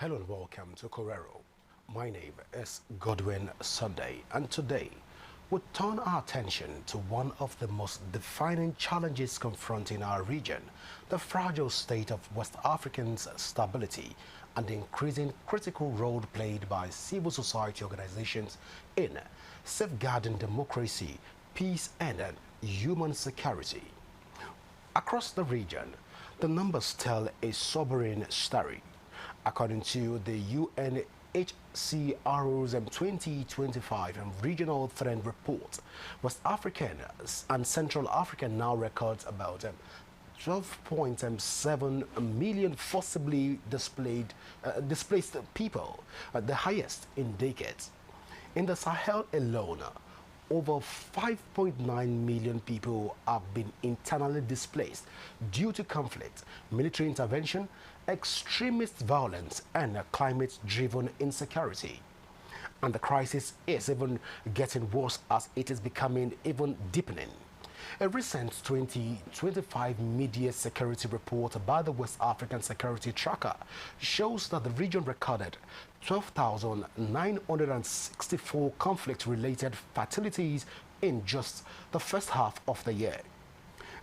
Hello and welcome to Correro. My name is Godwin Sunday, and today we turn our attention to one of the most defining challenges confronting our region, the fragile state of West Africa's stability and the increasing critical role played by civil society organizations in safeguarding democracy, peace and human security. Across the region, the numbers tell a sobering story. According to the UNHCR's 2025 Regional Trend Report, West African and Central Africa now records about 12.7 million forcibly displaced people, the highest in decades. In the Sahel alone, over 5.9 million people have been internally displaced due to conflict, military intervention, extremist violence, and climate-driven insecurity. And the crisis is even getting worse as it is becoming even deepening. A recent 2025 media security report by the West African Security Tracker shows that the region recorded 12,964 conflict-related fatalities in just the first half of the year.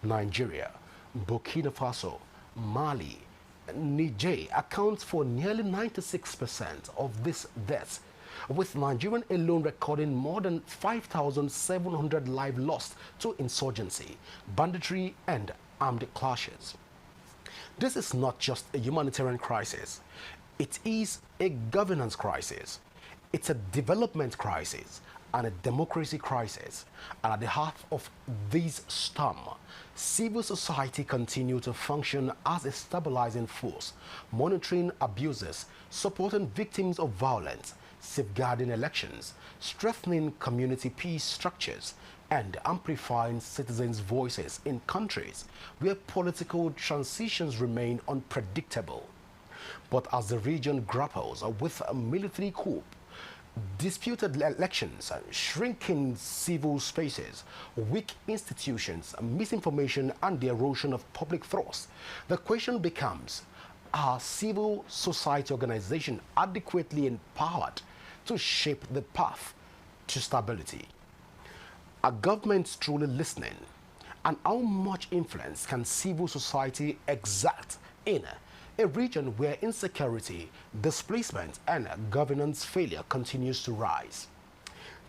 Nigeria, Burkina Faso, Mali, Niger accounts for nearly 96% of these deaths, with Nigeria alone recording more than 5,700 lives lost to insurgency, banditry, and armed clashes. This is not just a humanitarian crisis, it is a governance crisis. It's a development crisis and a democracy crisis. And at the heart of this storm, civil society continues to function as a stabilizing force, monitoring abuses, supporting victims of violence, safeguarding elections, strengthening community peace structures, and amplifying citizens' voices in countries where political transitions remain unpredictable. But as the region grapples with a military coup, disputed elections, shrinking civil spaces, weak institutions, misinformation, and the erosion of public trust, the question becomes, are civil society organizations adequately empowered to shape the path to stability? Are governments truly listening? And how much influence can civil society exert in a region where insecurity, displacement, and governance failure continues to rise?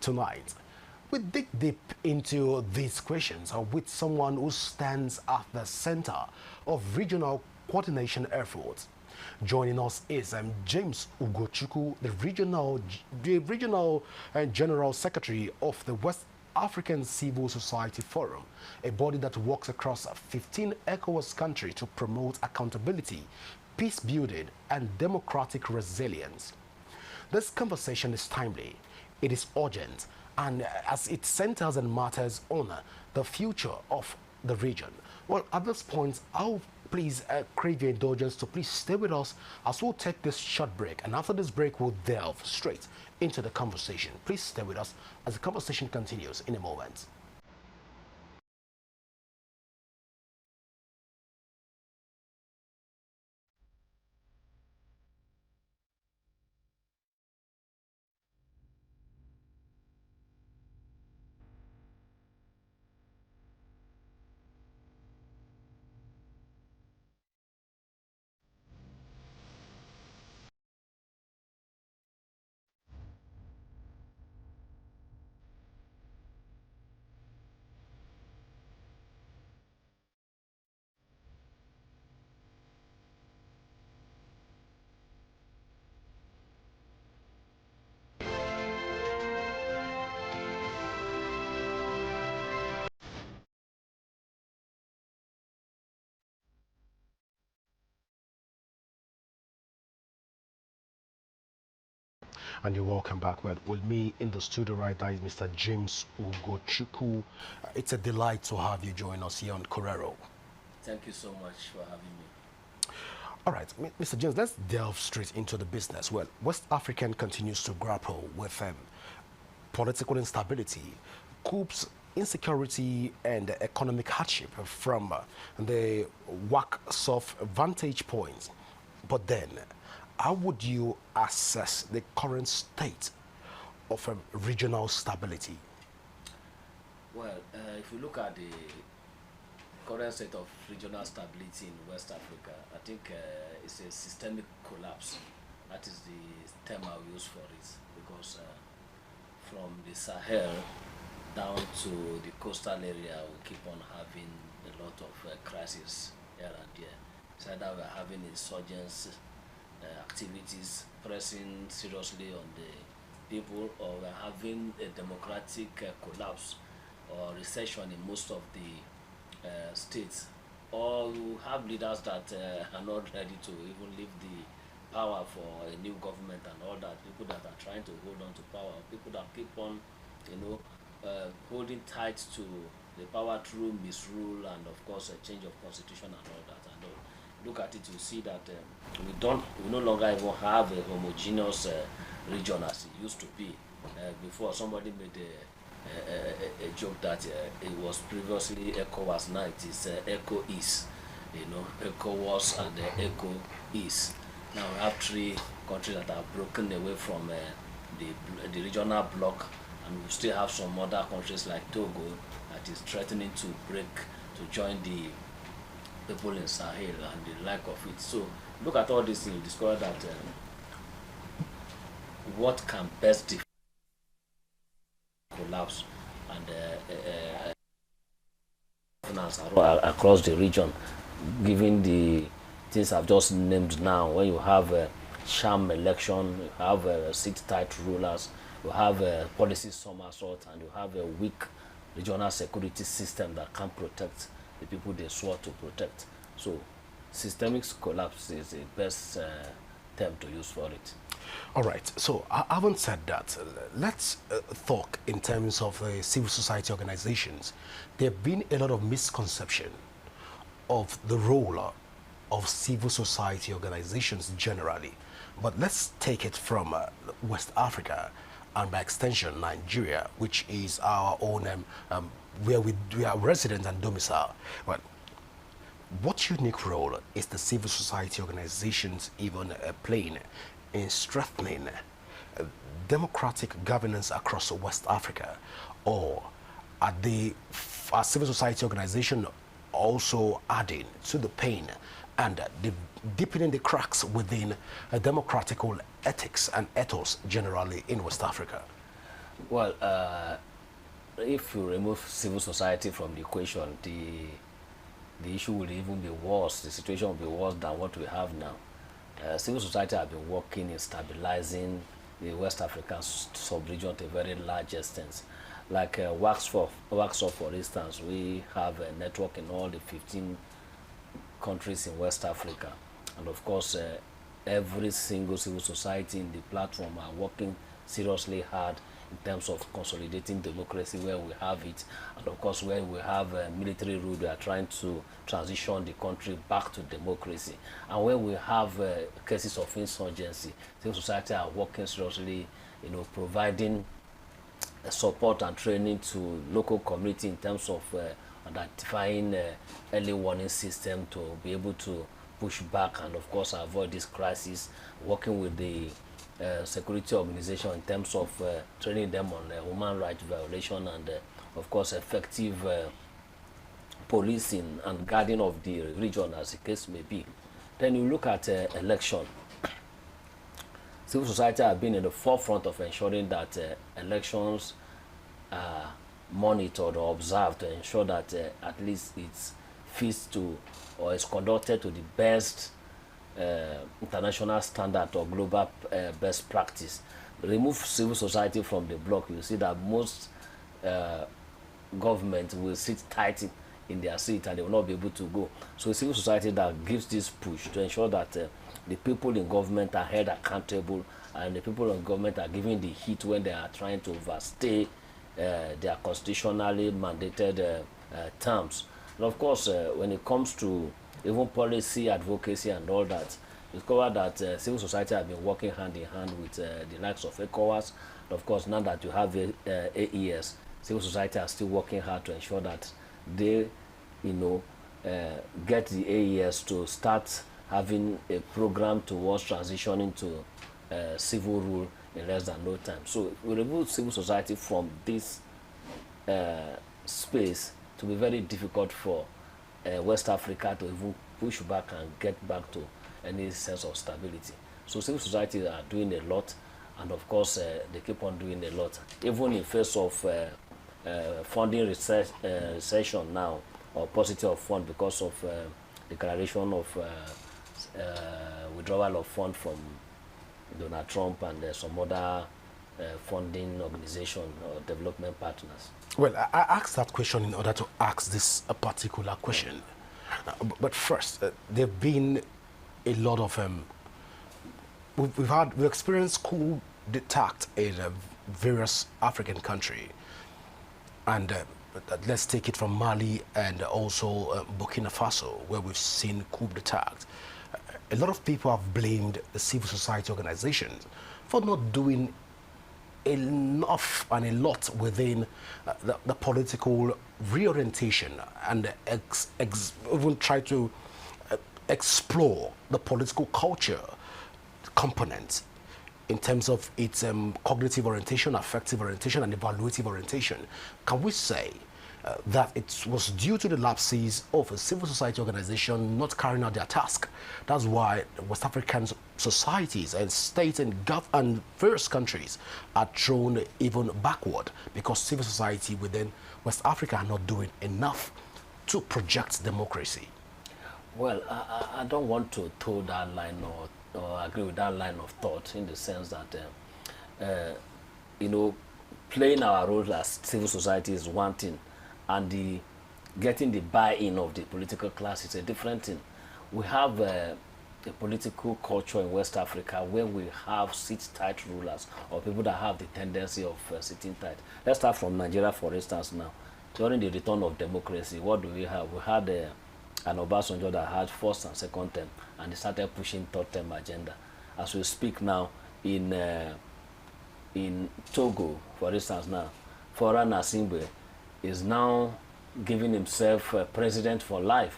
Tonight, we dig deep into these questions with someone who stands at the center of regional coordination efforts. Joining us is James UGOCHUKWU, the regional General Secretary of the West African Civil Society Forum, a body that works across 15 ECOWAS countries to promote accountability, peace building, and democratic resilience. This conversation is timely, it is urgent, and as it centers and matters on the future of the region. Well, at this point, I'll please crave your indulgence to please stay with us as we'll take this short break, and after this break we'll delve straight into the conversation. Please stay with us as the conversation continues in a moment. And you're welcome back. With me in the studio right now is Mr. James UGOCHUKWU. It's a delight to have you join us here on Correro. Thank you so much for having me. All right, Mr. James, let's delve straight into the business. Well, West African continues to grapple with political instability, coups, insecurity, and economic hardship from the WAC soft vantage point. But then, how would you assess the current state of regional stability? Well, if you look at the current state of regional stability in West Africa, I think it's a systemic collapse. That is the term I'll use for it, because from the Sahel down to the coastal area, we keep on having a lot of crises here and there. It's either we're having insurgents activities pressing seriously on the people, or we're having a democratic collapse or recession in most of the states, or you have leaders that are not ready to even leave the power for a new government and all that, people that are trying to hold on to power, people that keep on, holding tight to the power through misrule and of course a change of constitution and all that. And look at it, you see that we no longer even have a homogeneous region as it used to be. Before, somebody made a joke that it was previously ECOWAS, now it is ECO East, ECOWAS and ECO East. Now we have three countries that are broken away from the regional bloc, and we still have some other countries like Togo that is threatening to join the people in Sahel and the like of it. So look at all these things, you discover that what can best define collapse and finance across the region, given the things I've just named now. When you have a sham election, you have sit-tight rulers, you have a policy somersault, and you have a weak regional security system that can't protect the people they swore to protect. So systemic collapse is the best term to use for it. All right, so having said that, let's talk in terms of civil society organizations. There have been a lot of misconception of the role of civil society organizations generally. But let's take it from West Africa and by extension Nigeria, which is our own, where we are resident and domicile. Well, what unique role is the civil society organizations even playing in strengthening democratic governance across West Africa? Or are civil society organization also adding to the pain and deepening the cracks within democratical ethics and ethos generally in West Africa? Well, if you remove civil society from the equation, the issue will even be worse. The situation will be worse than what we have now. Civil society have been working in stabilizing the West African sub-region to a very large extent. Like Waxford, for instance, we have a network in all the 15 countries in West Africa. And of course, every single civil society in the platform are working seriously hard in terms of consolidating democracy where we have it, and of course where we have military rule, we are trying to transition the country back to democracy. And where we have cases of insurgency, civil society are working seriously, providing support and training to local community in terms of identifying early warning system to be able to push back and of course avoid this crisis, working with the security organization in terms of training them on human rights violation and of course effective policing and guarding of the region as the case may be. Then you look at election. Civil society have been in the forefront of ensuring that elections are monitored or observed to ensure that at least it's fits to or is conducted to the best international standard or global best practice. Remove civil society from the block, you see that most government will sit tight in their seat and they will not be able to go. So civil society that gives this push to ensure that the people in government are held accountable and the people in government are given the heat when they are trying to overstay their constitutionally mandated terms. And of course, when it comes to even policy advocacy and all that, discover that civil society have been working hand in hand with the likes of ECOWAS. And of course, now that you have AES, civil society are still working hard to ensure that they, get the AES to start having a program towards transitioning to civil rule in less than no time. So we remove civil society from this space to be very difficult for West Africa to even push back and get back to any sense of stability. So civil society are doing a lot, and of course they keep on doing a lot, even in face of funding recession now, or paucity of fund because of declaration of withdrawal of fund from Donald Trump and some other funding organization or development partners. Well, I asked that question in order to ask this a particular question. But first, there have been a lot of we've experienced coup d'etat in various African countries, and let's take it from Mali and also Burkina Faso, where we've seen coup d'etat. A lot of people have blamed the civil society organizations for not doing enough and a lot within the political reorientation, and even try to explore the political culture component in terms of its cognitive orientation, affective orientation, and evaluative orientation. Can we say that it was due to the lapses of a civil society organization not carrying out their task? That's why West African societies and states and various countries are thrown even backward, because civil society within West Africa are not doing enough to project democracy. Well, I don't want to toe that line or agree with that line of thought, in the sense that, you know, playing our role as civil society is one thing, and getting the buy-in of the political class is a different thing. We have a political culture in West Africa where we have sit-tight rulers, or people that have the tendency of sitting tight. Let's start from Nigeria, for instance. Now, during the return of democracy, what do we have? We had an Obasanjo that had first and second term, and they started pushing third term agenda. As we speak now, in Togo, for instance, now, Faure Gnassingbé is now giving himself president for life.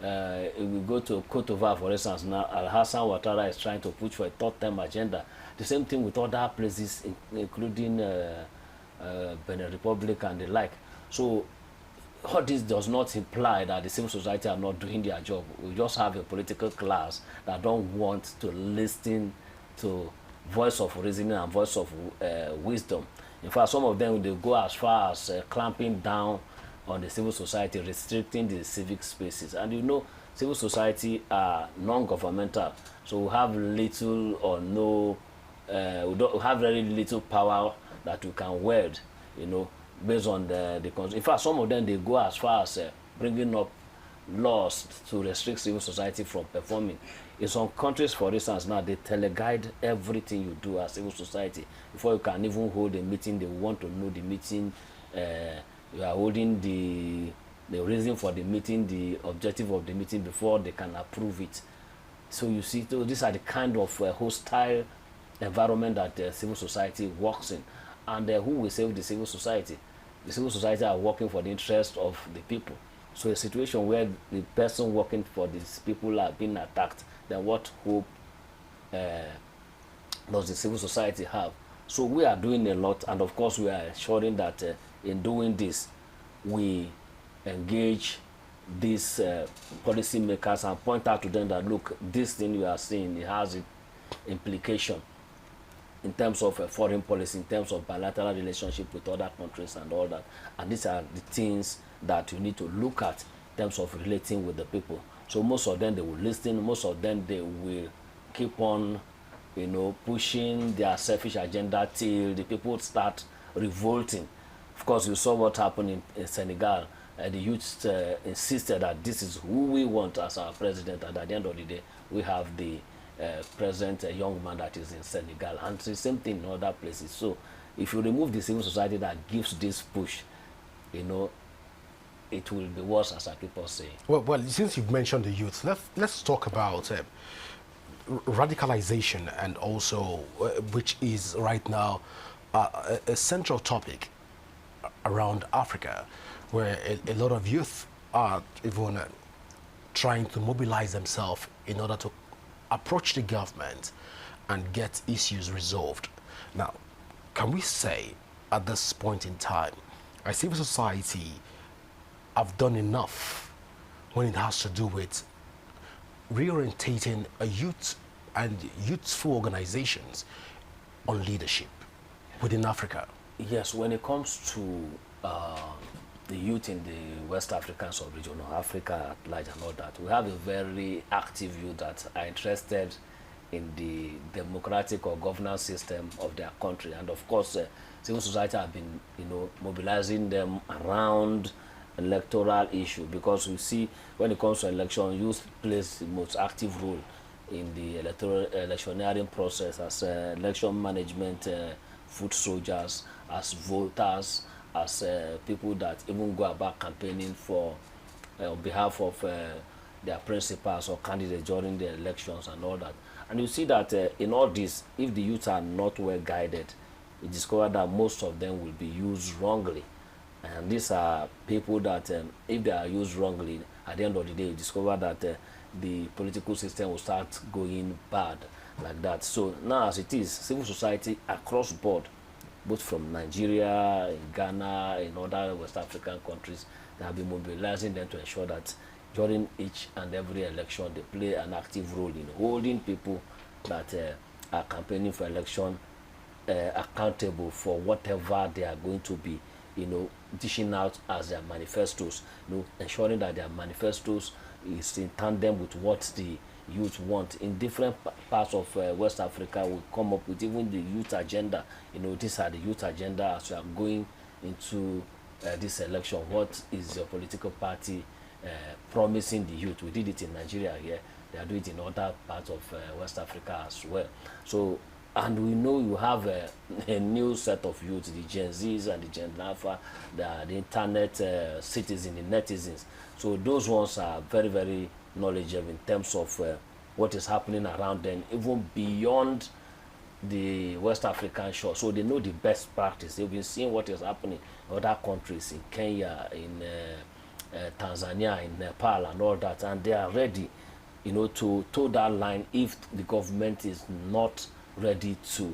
If we go to Cote d'Ivoire, for instance, now Al-Hassan Ouattara is trying to push for a third-term agenda. The same thing with other places, including Benin Republic and the like. So all this does not imply that the civil society are not doing their job. We just have a political class that don't want to listen to voice of reasoning and voice of wisdom. In fact, some of them, they go as far as clamping down on the civil society, restricting the civic spaces. And you know, civil society are non-governmental, so we have little or no, we have very little power that we can wield, you know, based on the in fact, some of them, they go as far as bringing up laws to restrict civil society from performing. In some countries, for instance, now they teleguide everything you do as civil society. Before you can even hold a meeting, they want to know the meeting you are holding, the reason for the meeting, the objective of the meeting, before they can approve it. So you see, so these are the kind of hostile environment that civil society works in. And who will save the civil society? The civil society are working for the interest of the people. So a situation where the person working for these people are being attacked, then what hope does the civil society have? So we are doing a lot, and of course we are ensuring that in doing this, we engage these policy makers and point out to them that, look, this thing you are seeing, it has implication in terms of foreign policy, in terms of bilateral relationship with other countries and all that. And these are the things that you need to look at in terms of relating with the people. So most of them, they will listen. Most of them, they will keep on, you know, pushing their selfish agenda till the people start revolting. Of course, you saw what happened in Senegal. The youth insisted that this is who we want as our president, and at the end of the day, we have the present young man that is in Senegal, and it's the same thing in other places. So if you remove the civil society that gives this push, you know, it will be worse, as I keep on saying. Well, since you've mentioned the youth, let's talk about radicalization, and also which is right now a central topic around Africa, where a lot of youth are even trying to mobilize themselves in order to approach the government and get issues resolved. Now, can we say at this point in time, as civil society have done enough when it has to do with reorientating a youth and youthful organizations on leadership within Africa? Yes, when it comes to the youth in the West African sub-region or Africa at large and all that, we have a very active youth that are interested in the democratic or governance system of their country. And of course, civil society have been, mobilizing them around electoral issue, because we see when it comes to election, youth plays the most active role in the electioneering process as election management, foot soldiers, as voters, as people that even go about campaigning for on behalf of their principals or candidates during the elections and all that. And you see that in all this, if the youth are not well guided, you discover that most of them will be used wrongly. And these are people that, if they are used wrongly, at the end of the day, you discover that the political system will start going bad like that. So now as it is, civil society across board, both from Nigeria, in Ghana, in other West African countries, they have been mobilizing them to ensure that during each and every election, they play an active role in holding people that are campaigning for election accountable for whatever they are going to be, dishing out as their manifestos, ensuring that their manifestos is in tandem with what the youth want. In different parts of West Africa, we come up with even the youth agenda. These are the youth agenda as we are going into this election. What is your political party promising the youth? We did it in Nigeria here. They are doing it in other parts of West Africa as well. So, and we know you have a new set of youth, the Gen Zs and the Gen Alpha, the internet citizens, the netizens. So those ones are very, very knowledgeable in terms of what is happening around them, even beyond the West African shore. So they know the best practice. They've been seeing what is happening in other countries, in Kenya, in Tanzania, in Nepal, and all that, and they are ready, to toe that line if the government is not ready to,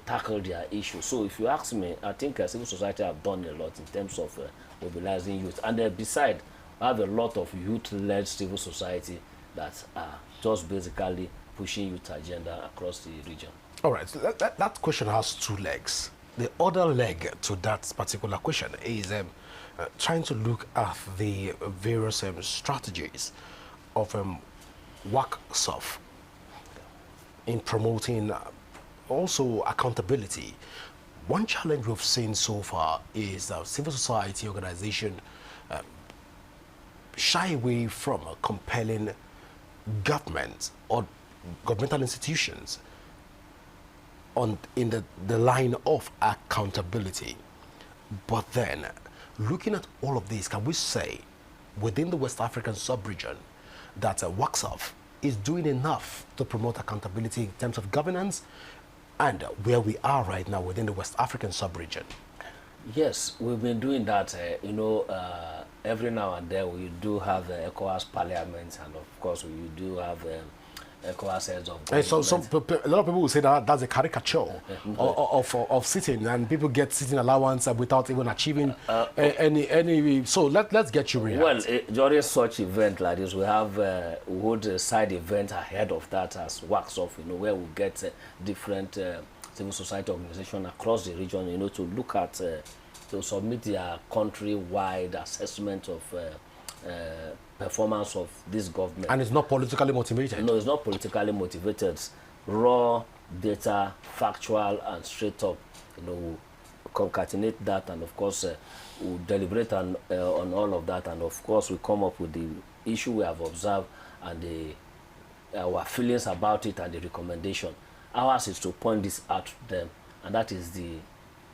tackle their issue. So if you ask me, I think civil society have done a lot in terms of mobilizing youth. And besides, we have a lot of youth-led civil society that are just basically pushing youth agenda across the region. All right, so that question has two legs. The other leg to that particular question is trying to look at the various strategies of WACSOF in promoting also accountability. One challenge we've seen so far is that civil society organization shy away from compelling government or governmental institutions in the line of accountability. But then, looking at all of this, can we say within the West African sub-region that WACSOF is doing enough to promote accountability in terms of governance and where we are right now within the West African sub-region? Yes, we've been doing that. Every now and then we do have ECOWAS parliament, and of course we do have ECOWAS heads of government. So a lot of people will say that that's a caricature of sitting, and people get sitting allowance without even achieving any. So let's get you real. Well, during such event like this, we have we hold a side event ahead of that as WACSOF, where we get different civil society organizations across the region, to look at to submit their country-wide assessment of performance of this government. And it's not politically motivated? No, it's not politically motivated. Raw data, factual and straight up. We'll concatenate that, and of course we'll deliberate on all of that, and of course we come up with the issue we have observed and our feelings about it and the recommendation. Ours is to point this out to them, and that is the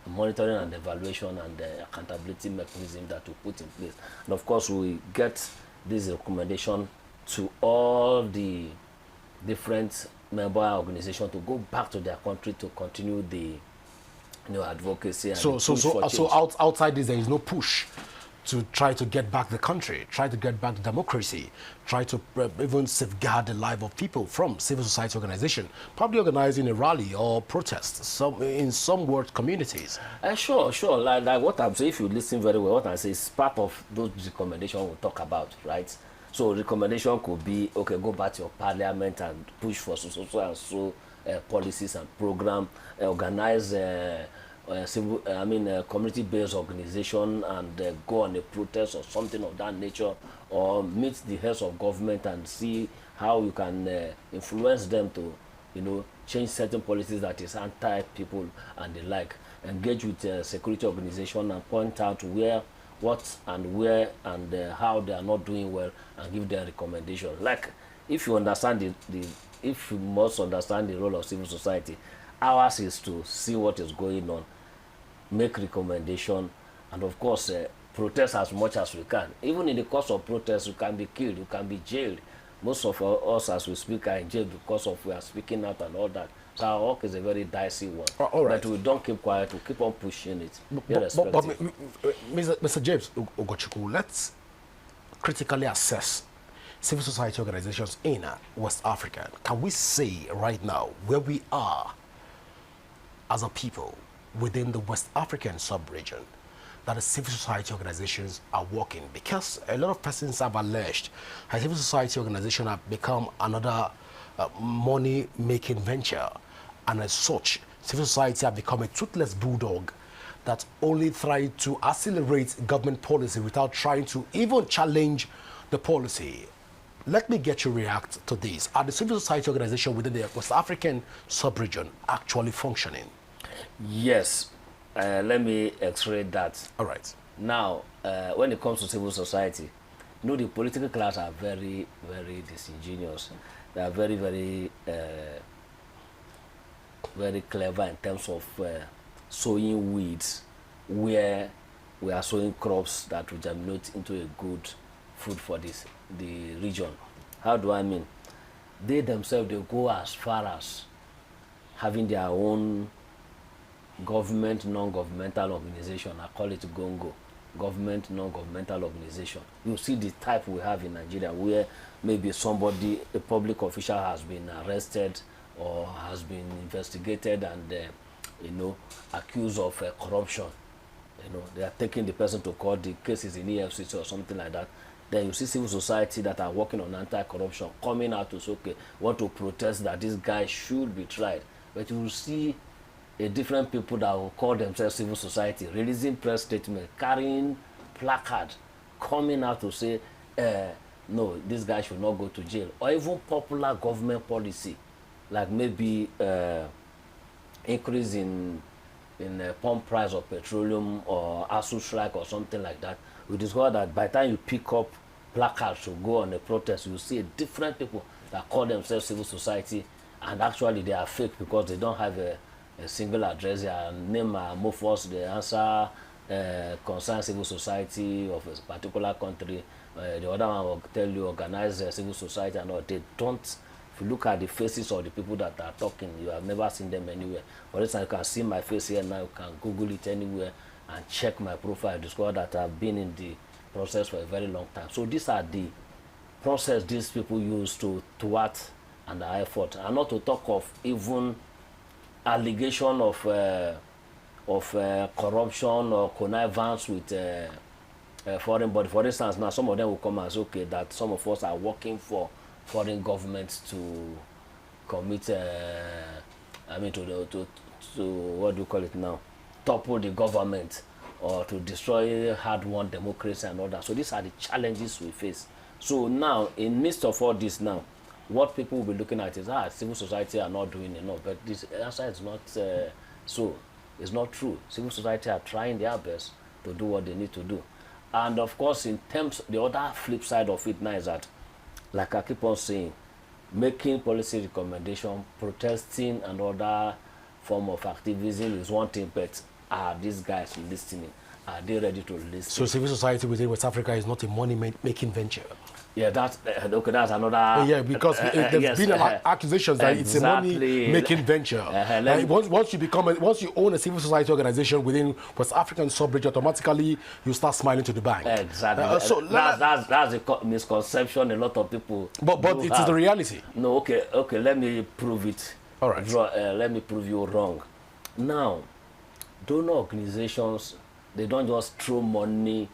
monitoring and evaluation and the accountability mechanism that we put in place. And of course we get this recommendation to all the different member organizations to go back to their country to continue the advocacy. And so outside this there is no push to try to get back the country, try to get back democracy, try to even safeguard the life of people from civil society organization, probably organizing a rally or protest in some world communities. Sure. Like what I'm saying, if you listen very well, what I say is part of those recommendations we'll talk about, right? So recommendation could be, okay, go back to your parliament and push for so policies and program, organize community-based organization and go on a protest or something of that nature, or meet the heads of government and see how you can influence them to, change certain policies that is anti-people and the like. Engage with security organization and point out what and where and how they are not doing well, and give them recommendations. Like, if you understand if you must understand the role of civil society, ours is to see what is going on, make recommendation, and of course protest as much as we can. Even in the course of protest, you can be killed, you can be jailed. Most of us as we speak are in jail because of we are speaking out and all that. So our work is a very dicey one. All right. But we don't keep quiet, we keep on pushing it. But Mr. James UGOCHUKWU, let's critically assess civil society organizations in West Africa. Can we say right now where we are as a people within the West African sub-region that the civil society organizations are working? Because a lot of persons have alleged that civil society organizations have become another money-making venture, and as such, civil society have become a toothless bulldog that only try to accelerate government policy without trying to even challenge the policy. Let me get you react to this. Are the civil society organizations within the West African sub-region actually functioning? Yes. Let me x-ray that. All right. Now, when it comes to civil society, the political class are very, very disingenuous. They are very, very, very clever in terms of sowing weeds where we are sowing crops that will germinate into a good food for the region. How do I mean? They themselves, they go as far as having their own government, non-governmental organization. I call it GONGO, government, non-governmental organization. You see the type we have in Nigeria, where maybe somebody, a public official, has been arrested or has been investigated and accused of corruption. They are taking the person to court. The case is in EFCC or something like that. Then you see civil society that are working on anti-corruption coming out to say, okay, want to protest that this guy should be tried. But you will see a different people that will call themselves civil society releasing press statement, carrying placard, coming out to say, no, this guy should not go to jail. Or even popular government policy, like maybe increase in pump price of petroleum or ASU strike or something like that. We discover that by the time you pick up placards to go on a protest, you see different people that call themselves civil society, and actually they are fake because they don't have a single address. Their name are Mofos, they answer concerned civil society of a particular country. The other one will tell you organize civil society, and all. They don't. If you look at the faces of the people that are talking, you have never seen them anywhere. For instance, you can see my face here now, you can Google it anywhere and check my profile, discover that I've been in the process for a very long time. So these are the process these people use to thwart and the effort, and not to talk of even allegation of corruption or connivance with foreign body. For instance, now some of them will come and say, okay, that some of us are working for foreign governments to commit, to what do you call it now, topple the government or to destroy hard-won democracy and all that. So these are the challenges we face. So now, in midst of all this now, what people will be looking at is, civil society are not doing enough. But this answer is not so. It's not true. Civil society are trying their best to do what they need to do. And of course, in terms, the other flip side of it now is that, like I keep on saying, making policy recommendation, protesting and other form of activism is one thing, but are these guys listening? Are they ready to listen? So civil society within West Africa is not a money-making venture. Yeah, that's okay. That's another. Yeah, because there's been accusations that it's a money-making venture. Once you own a civil society organization within West African sub-region, automatically you start smiling to the bank. Exactly. So that's a misconception. A lot of people. But it is the reality. No, okay. Let me prove it. All right. Let me prove you wrong. Now, donor organizations, they don't just throw money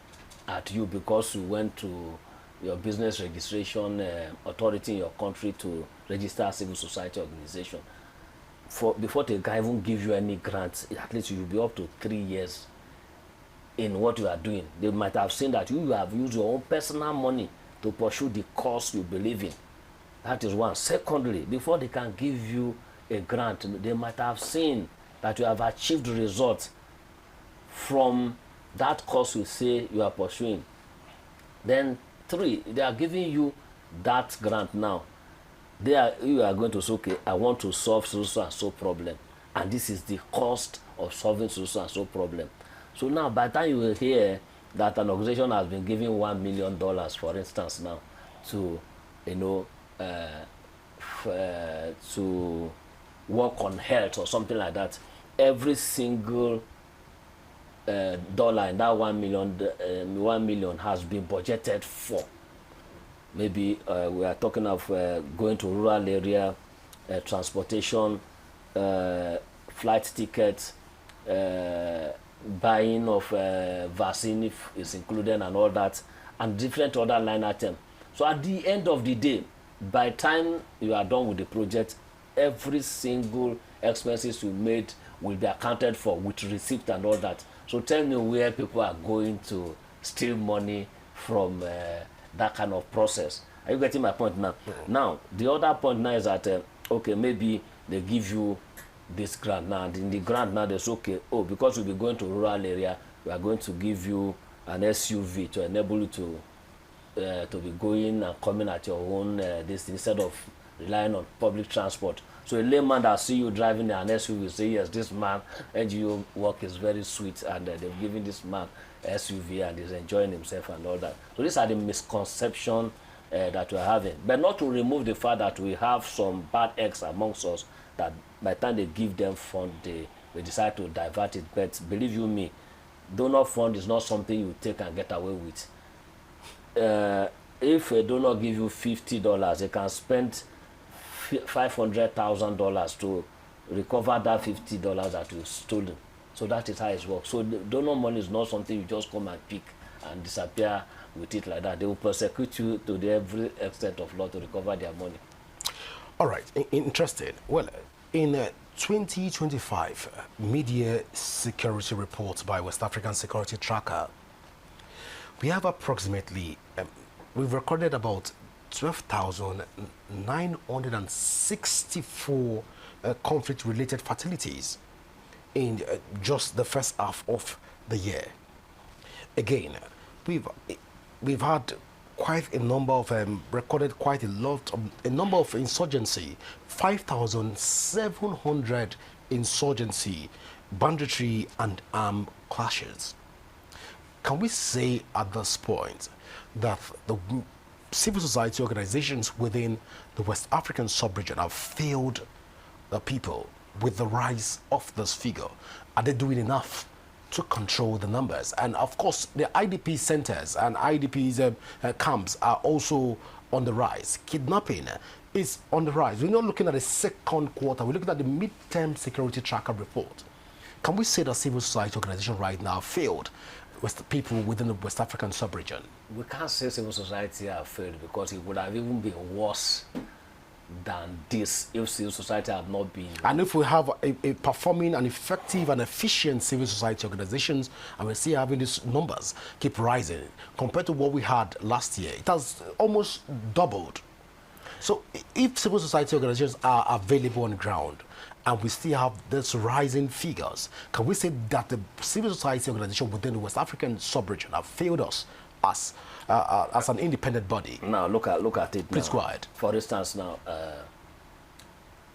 at you because you went to your business registration authority in your country to register a civil society organization. Before they can even give you any grants, at least you'll be up to 3 years in what you are doing. They might have seen that you have used your own personal money to pursue the cause you believe in. That is one. Secondly, before they can give you a grant, they might have seen that you have achieved results from that cause you say you are pursuing. Then 3, they are giving you that grant now. You are going to say, okay, I want to solve so and so problem, and this is the cost of solving so and so problem. So now, by the time you will hear that an organization has been giving $1 million, for instance, now to to work on health or something like that, every single dollar in that 1 million has been budgeted for. Maybe we are talking of going to rural area, transportation, flight tickets, buying of vaccine if it's included and all that, and different other line items. So at the end of the day, by the time you are done with the project, every single expenses you made will be accounted for with receipt and all that. So tell me where people are going to steal money from that kind of process. Are you getting my point now? Mm-hmm. Now, the other point now is that, okay, maybe they give you this grant now, and in the grant now, they say, okay, because you'll be going to rural area, we are going to give you an SUV to enable you to be going and coming at your own this instead of relying on public transport. So a layman that see you driving an SUV will say, yes, this man, NGO work is very sweet, and they've given this man SUV and he's enjoying himself and all that. So these are the misconceptions that we're having. But not to remove the fact that we have some bad eggs amongst us that by the time they give them fund, they decide to divert it. But believe you me, donor fund is not something you take and get away with. If a donor give you $50, they can spend $500,000 to recover that $50 that you've stolen. So that is how it works. So the donor money is not something you just come and pick and disappear with it like that. They will persecute you to the every extent of law to recover their money. All right, interesting. Well, in 2025 media security reports by West African Security Tracker, we have approximately, we've recorded about 12,964 conflict-related fatalities in just the first half of the year. Again, we've had quite a number of recorded quite a number of insurgency, 5,700 insurgency, banditry and armed clashes. Can we say at this point that the civil society organizations within the West African sub-region have failed the people with the rise of this figure? Are they doing enough to control the numbers? And of course, the IDP centers and IDPs camps are also on the rise. Kidnapping is on the rise. We're not looking at the second quarter, we're looking at the mid-term security tracker report. Can we say that civil society organization right now failed with the people within the West African sub-region? We can't say civil society have failed, because it would have even been worse than this if civil society had not been. And if we have a performing and effective and efficient civil society organizations, and we see having these numbers keep rising compared to what we had last year, it has almost doubled. So if civil society organizations are available on the ground and we still have this rising figures, can we say that the civil society organization within the West African sub-region have failed us as an independent body? Now look at it. Please now. go ahead. For instance, now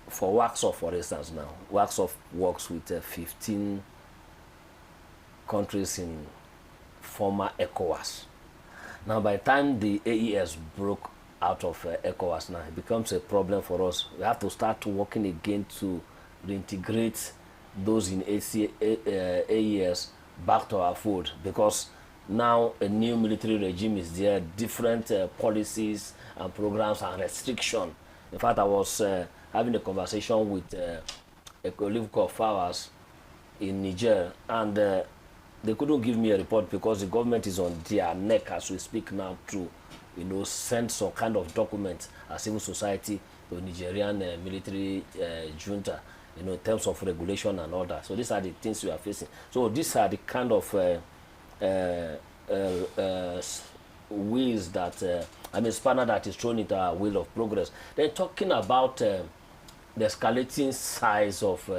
for WAXOF, for instance, now WAXOF works with 15 countries in former ECOWAS. Now, by the time the AES broke out of ECOWAS, now it becomes a problem for us. We have to start working again to reintegrate those in AES back to our fold, because now a new military regime is there, different policies and programs and restrictions. In fact, I was having a conversation with a colleague of ours in Niger, and they couldn't give me a report because the government is on their neck as we speak now to, send some kind of document as civil society to Nigerian military junta, in terms of regulation and all that. So these are the things we are facing. So these are the kind of ways that, spanner that is thrown into our wheel of progress. Then talking about the escalating size of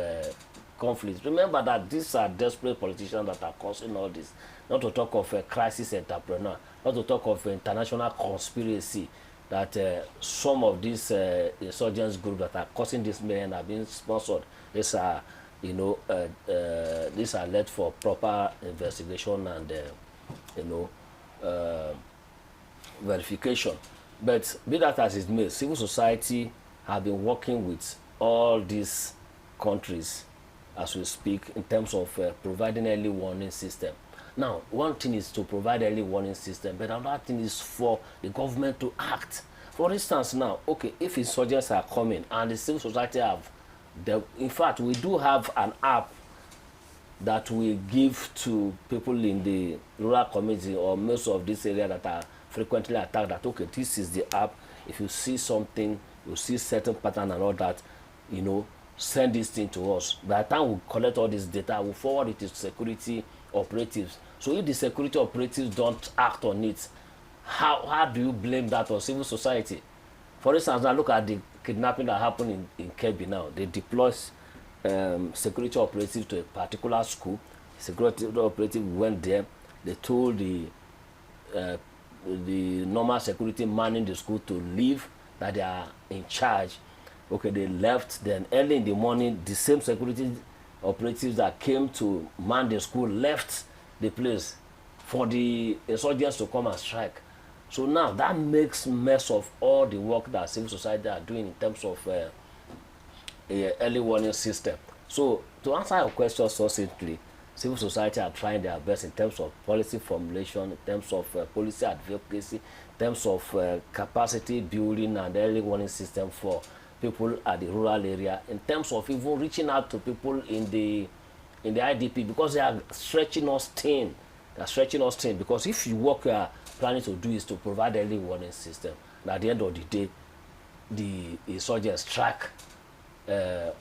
conflicts. Remember that these are desperate politicians that are causing all this. Not to talk of a crisis entrepreneur, not to talk of international conspiracy, that some of these insurgents groups that are causing this mayhem are being sponsored. These are, these are led for proper investigation and, verification. But be that as it may, civil society have been working with all these countries as we speak in terms of providing early warning system. Now, one thing is to provide early warning system, but another thing is for the government to act. For instance, now, okay, if insurgents are coming and the civil society have, in fact, we do have an app that we give to people in the rural community or most of this area that are frequently attacked, that, okay, this is the app. If you see something, you see certain pattern and all that, send this thing to us. By the time we collect all this data, we forward it to security operatives. So if the security operatives don't act on it, how do you blame that on civil society? For instance, now look at the kidnapping that happened in Kebbi now. They deploy security operatives to a particular school. Security operative went there. They told the normal security manning the school to leave, that they are in charge. Okay, they left. Then early in the morning, the same security operatives that came to man the school left the place for the insurgents to come and strike. So now that makes mess of all the work that civil society are doing in terms of a early warning system. So to answer your question succinctly, civil society are trying their best in terms of policy formulation, in terms of policy advocacy, in terms of capacity building and early warning system for people at the rural area, in terms of even reaching out to people in the IDP, because they are stretching us thin. They are stretching us thin, because if you work you are planning to do is to provide early warning system, and at the end of the day, the insurgents strike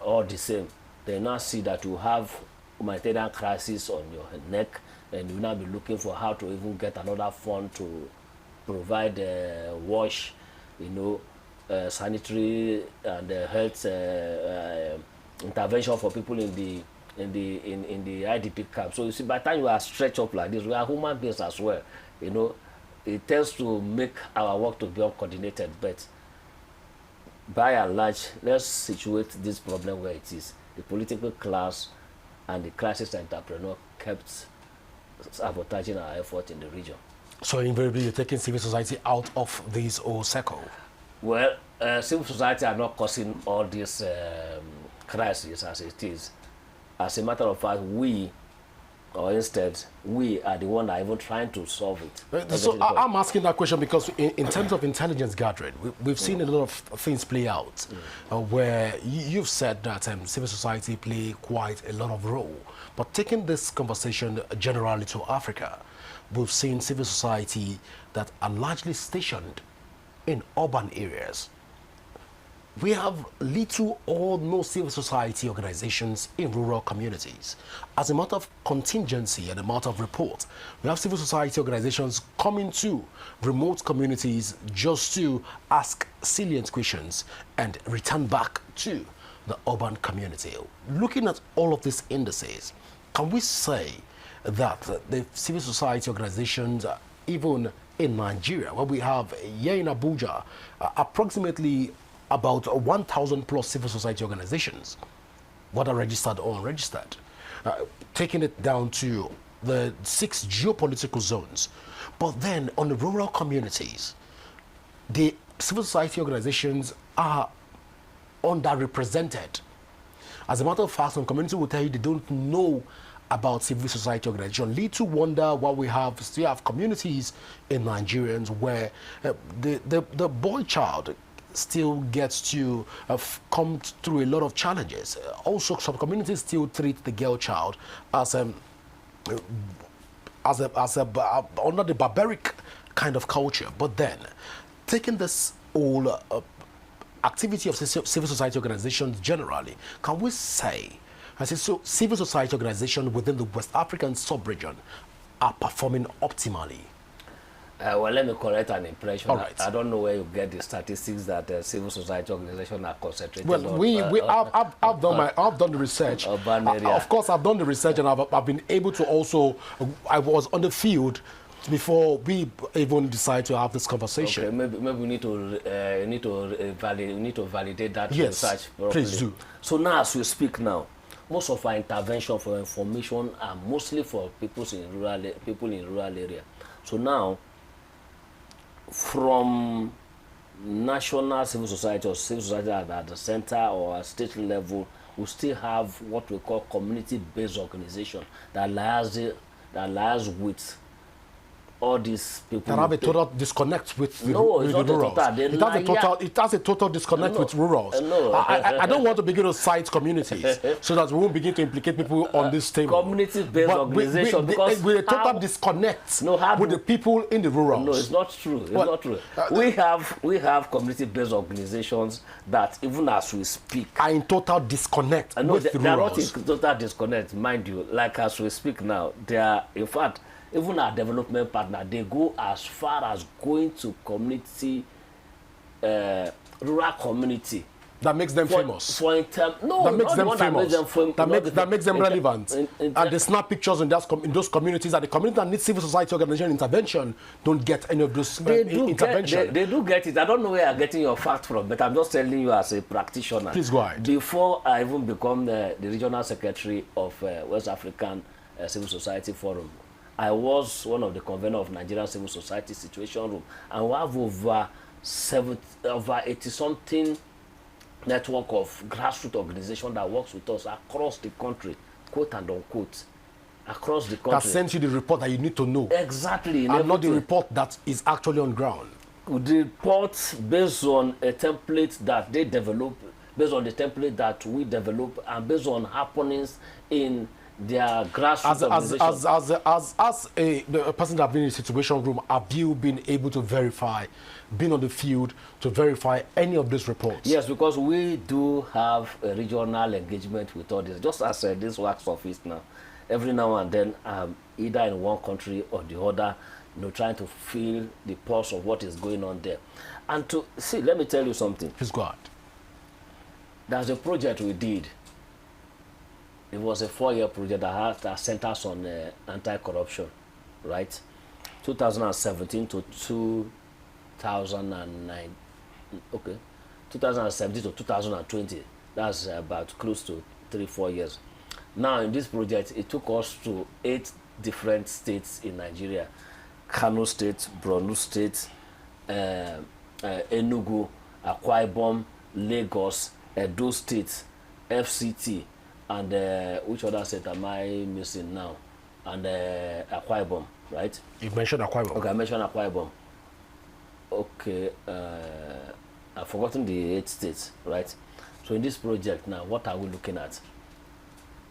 all the same. They now see that you have humanitarian crisis on your neck, and you now be looking for how to even get another fund to provide wash, sanitary and health intervention for people in the IDP camp. So you see, by the time you are stretched up like this, we are human beings as well. It tends to make our work to be uncoordinated. But by and large, let's situate this problem where it is. The political class and the crisis entrepreneur kept sabotaging our effort in the region. So invariably, you're taking civil society out of this whole circle. Well, civil society are not causing all these crises as it is. As a matter of fact, we are the one that are even trying to solve it. So I'm asking that question because in terms of intelligence gathering, we've seen a lot of things play out where you've said that civil society play quite a lot of role. But taking this conversation generally to Africa, we've seen civil society that are largely stationed in urban areas. We have little or no civil society organizations in rural communities. As a matter of contingency and a matter of report, we have civil society organizations coming to remote communities just to ask salient questions and return back to the urban community. Looking at all of these indices, can we say that the civil society organizations, even in Nigeria, where we have here in Abuja, approximately about 1,000 plus civil society organizations, whether registered or unregistered, taking it down to the 6 geopolitical zones. But then on the rural communities, the civil society organizations are underrepresented. As a matter of fact, some communities will tell you they don't know about civil society organization. Little wonder why we still have communities in Nigerians where the boy child still gets to come through a lot of challenges. Also, some communities still treat the girl child as under the barbaric kind of culture. But then, taking this whole activity of civil society organizations generally, can we say, so civil society organizations within the West African sub-region are performing optimally? Well, let me correct an impression. All right. I don't know where you get the statistics that civil society organizations are concentrated Well, on. I've done the research. Urban area. Of course, I've done the research, and I've been able to also. I was on the field before we even decide to have this conversation. Okay, maybe we need to validate that Yes, research properly. please do. So now, as we speak now, most of our intervention for information are mostly for people in rural area. So now, from national civil society or civil society at the center or at state level, we still have what we call community-based organization that lies with all these people That have a total disconnect with the it's not rurals. It has a total disconnect with rurals. No. I don't want to begin to cite communities so that we won't begin to implicate people on this table. Community-based organization, because with a total disconnect with the people in the rurals. No, it's not true. It's not true. We have community-based organizations that, even as we speak, are in total disconnect with the they are not rurals. in total disconnect, mind you. Like as we speak now, they are, in fact, even our development partner, they go as far as going to community, rural community. That makes them famous. That makes them famous. That makes them relevant. And they snap pictures in those communities, and the community that needs civil society organization intervention don't get any of those intervention. They do get it. I don't know where you're getting your fact from, but I'm just telling you as a practitioner. Please go ahead. Before I even become the regional secretary of West African Civil Society Forum, I was one of the conveners of Nigerian Civil Society Situation Room, and we have over 80-something network of grassroots organization that works with us across the country, quote and unquote, across the country. That sends you the report that you need to know. Exactly. And not the report that is actually on ground. The report based on a template that they develop, based on the template that we develop, and based on happenings in their grassroots organization. As a person that has been in a situation room, have you been able to verify, been on the field to verify any of these reports? Yes, because we do have a regional engagement with all this. Just as this works office now, every now and then, either in one country or the other, trying to feel the pulse of what is going on there. And to see, let me tell you something. Please go ahead. There's a project we did. It was a 4-year project that centers on anti-corruption, right? 2017 to 2009. Okay, 2017 to 2020. That's about close to 3-4 years. Now, in this project, it took us to 8 different states in Nigeria: Kano State, Borno State, Enugu, Akwa Ibom, Lagos, Edo State, FCT, and which other state am I missing now? And Akwa Ibom, right? You've mentioned Akwa Ibom. Okay, I mentioned Akwa Ibom. Okay, I've forgotten the 8 states, right? So in this project now, what are we looking at?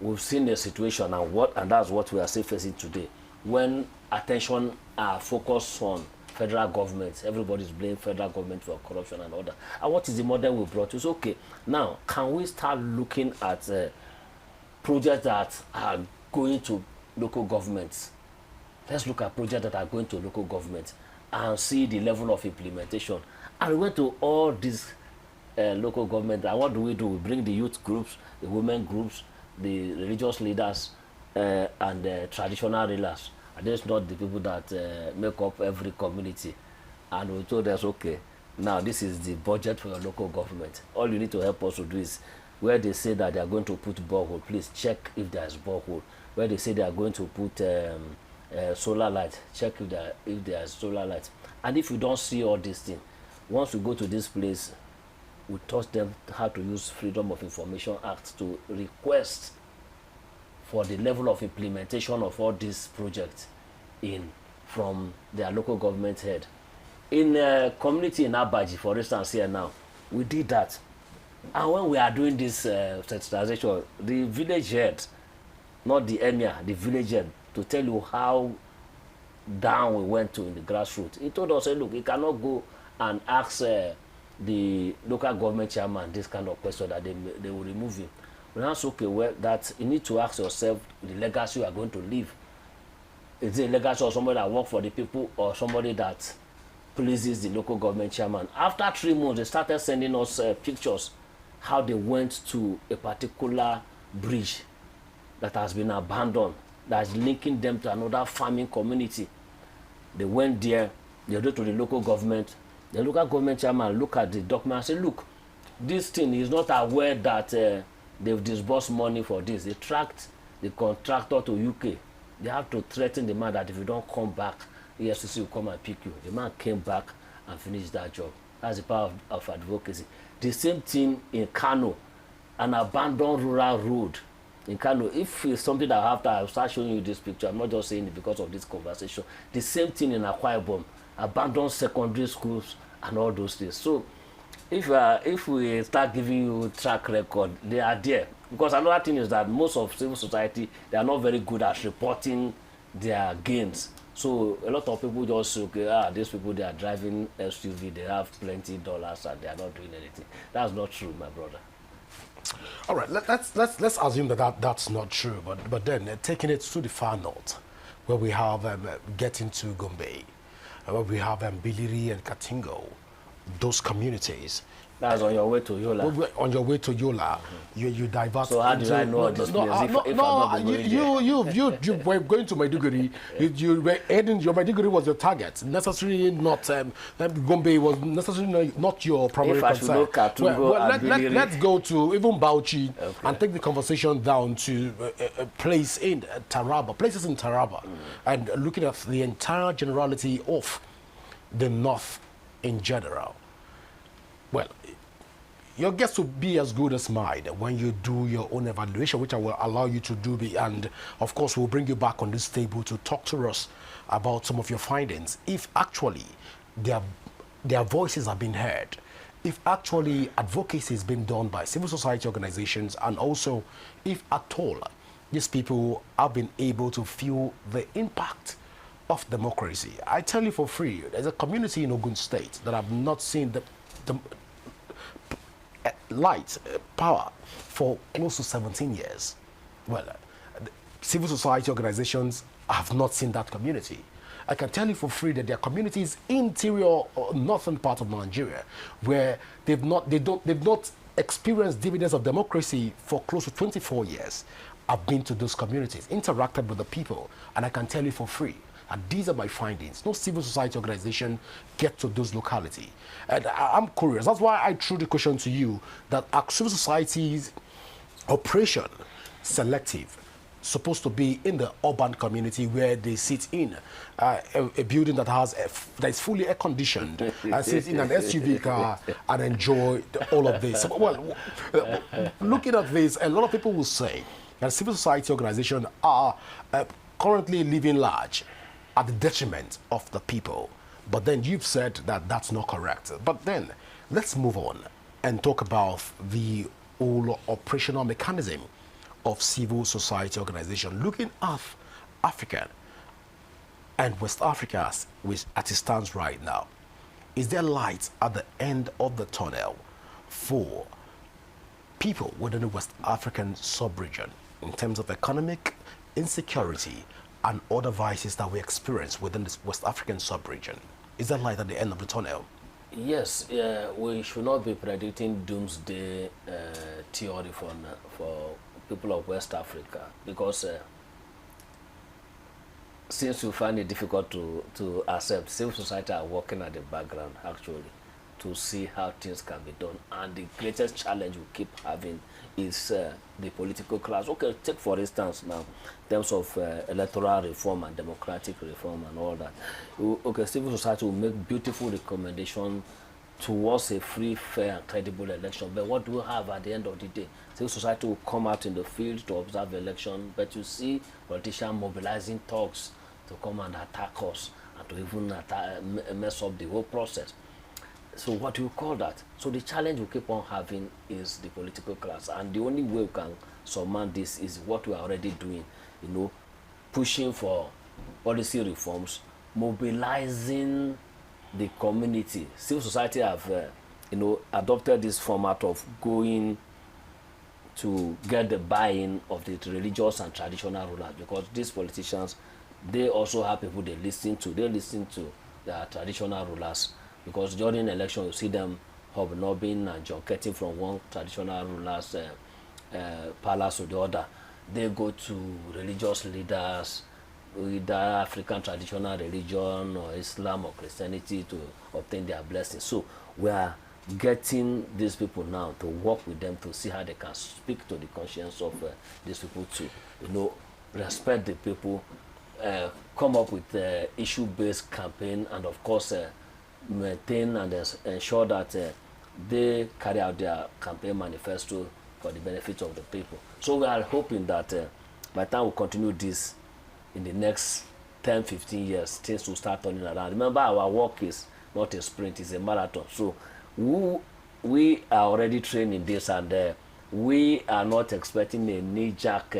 We've seen the situation, and that's what we are still facing today. When attention are focused on federal government, everybody's blaming federal government for corruption and all that. And what is the model we brought? It's okay. Now, can we start looking at projects that are going to local governments? Let's look at projects that are going to local governments and see the level of implementation. And we went to all these local government, and what do? We bring the youth groups, the women groups, the religious leaders, and the traditional rulers. And that's not the people that make up every community. And we told us, okay, now this is the budget for your local government. All you need to help us to do is, where they say that they are going to put borehole, please check if there is borehole. where they say they are going to put solar light. Check if there is solar light. And if you don't see all these things, once we go to this place, we taught them how to use Freedom of Information Act to request for the level of implementation of all these projects from their local government head. In a community in Abaji, for instance, here now, we did that. And when we are doing this sensitization, the village head, not the emir, the village head, to tell you how down we went to in the grassroots. He told us, hey, look, you cannot go and ask the local government chairman this kind of question that they will remove him. But that's okay, well, that you need to ask yourself the legacy you are going to leave. Is it a legacy of somebody that works for the people or somebody that pleases the local government chairman? After 3 months, they started sending us pictures how they went to a particular bridge that has been abandoned, that's linking them to another farming community. They went there, they went to the local government. The local government chairman look at the document and say, look, this thing is not aware that they've disbursed money for this. They tracked the contractor to UK. They have to threaten the man that if you don't come back, EFCC will come and pick you. The man came back and finished that job. That's the power of advocacy. The same thing in Kano, an abandoned rural road in Kano. If it's something that I'll start showing you this picture, I'm not just saying it because of this conversation. The same thing in Akwa Ibom, abandoned secondary schools and all those things. So if we start giving you track record, they are there. Because another thing is that most of civil society, they are not very good at reporting their gains. So a lot of people just say, okay, these people, they are driving SUV, they have plenty of dollars and they are not doing anything. That's not true, my brother. All right, let's assume that's not true, but then taking it to the far north, where we have getting to Gombe, where we have Biliri and Katingo, those communities. That's on your way to Yola. On your way to Yola, you divert. So how do I know this place? You were going to Maiduguri. You were heading. Your Maiduguri was your target. Necessarily not. Gombe was necessarily not your primary concern. Let's go to even Bauchi and take the conversation down to a place in Taraba, places in Taraba, and looking at the entire generality of the north in general. Well, your guess will be as good as mine when you do your own evaluation, which I will allow you to do. And of course, we'll bring you back on this table to talk to us about some of your findings. If actually their voices have been heard, if actually advocacy has been done by civil society organizations, and also if at all these people have been able to feel the impact of democracy. I tell you for free, there's a community in Ogun State that have not seen the light, power for close to 17 years. Well, civil society organizations have not seen that community. I can tell you for free that there are communities interior or northern part of Nigeria where they've not experienced dividends of democracy for close to 24 years. I've been to those communities, interacted with the people, and I can tell you for free. And these are my findings. No civil society organization get to those localities. And I'm curious. That's why I threw the question to you that are civil society's operation selective, supposed to be in the urban community where they sit in a building that is fully air conditioned and sit in an SUV car and enjoy all of this. Well, looking at this, a lot of people will say that civil society organizations are currently living large at the detriment of the people. But then you've said that that's not correct. But then let's move on and talk about the whole operational mechanism of civil society organization, looking at Africa and West Africa as it stands right now. Is there light at the end of the tunnel for people within the West African sub-region in terms of economic insecurity and other vices that we experience within this West African sub-region? Is there light at the end of the tunnel? Yes, we should not be predicting doomsday theory for people of West Africa, because since you find it difficult to accept, civil society are working at the background actually to see how things can be done. And the greatest challenge we keep having is the political class. Okay, take for instance now, in terms of electoral reform and democratic reform and all that. Okay, civil society will make beautiful recommendations towards a free, fair, and credible election. But what do we have at the end of the day? Civil society will come out in the field to observe the election, but you see politicians mobilizing thugs to come and attack us and to even mess up the whole process. So what do you call that? So the challenge we keep on having is the political class, and the only way we can surmount this is what we are already doing, you know, pushing for policy reforms, mobilizing the community. Civil society have, you know, adopted this format of going to get the buy-in of the religious and traditional rulers, because these politicians, they also have people they listen to. They listen to their traditional rulers, because during election you see them hobnobbing and junketing from one traditional ruler's palace to the other. They go to religious leaders, either African traditional religion or Islam or Christianity, to obtain their blessings. So we are getting these people now to work with them to see how they can speak to the conscience of these people, to, you know, respect the people, come up with issue-based campaign, and of course maintain and ensure that they carry out their campaign manifesto for the benefit of the people. So we are hoping that by the time we continue this in the next 10-15 years, things will start turning around. Remember, our work is not a sprint, it's a marathon. So we are already trained in this, and we are not expecting a knee-jerk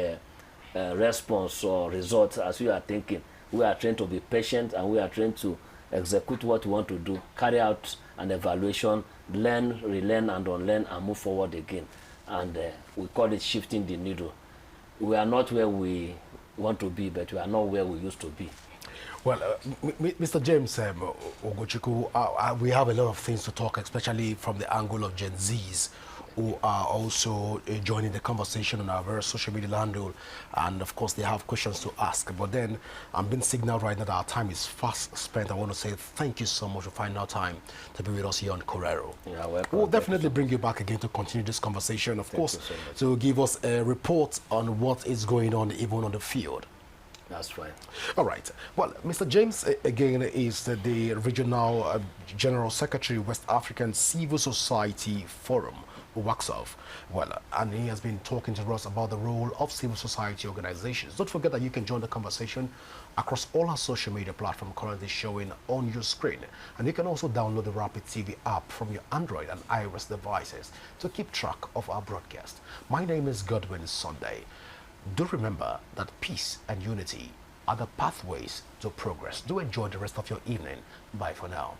response or result as we are thinking. We are trained to be patient, and we are trained to execute what we want to do, carry out an evaluation, learn, relearn, and unlearn, and move forward again. And we call it shifting the needle. We are not where we want to be, but we are not where we used to be. Well, Mr. James UGOCHUKWU, we have a lot of things to talk, especially from the angle of Gen Zs, who are also joining the conversation on our various social media handle, and of course they have questions to ask. But then I'm being signaled right now that our time is fast spent. I want to say thank you so much for finding out time to be with us here on Correro. Yeah, welcome. We'll definitely bring you back again to continue this conversation, of course, to give us a report on what is going on even on the field. That's right. All right. Well, Mr. James, again, is the Regional General Secretary, West African Civil Society Forum, UGOCHUKWU. Well, and he has been talking to us about the role of civil society organizations. Don't forget that you can join the conversation across all our social media platforms currently showing on your screen. And you can also download the Rapid TV app from your Android and iOS devices to keep track of our broadcast. My name is Godwin Sunday. Do remember that peace and unity are the pathways to progress. Do enjoy the rest of your evening. Bye for now.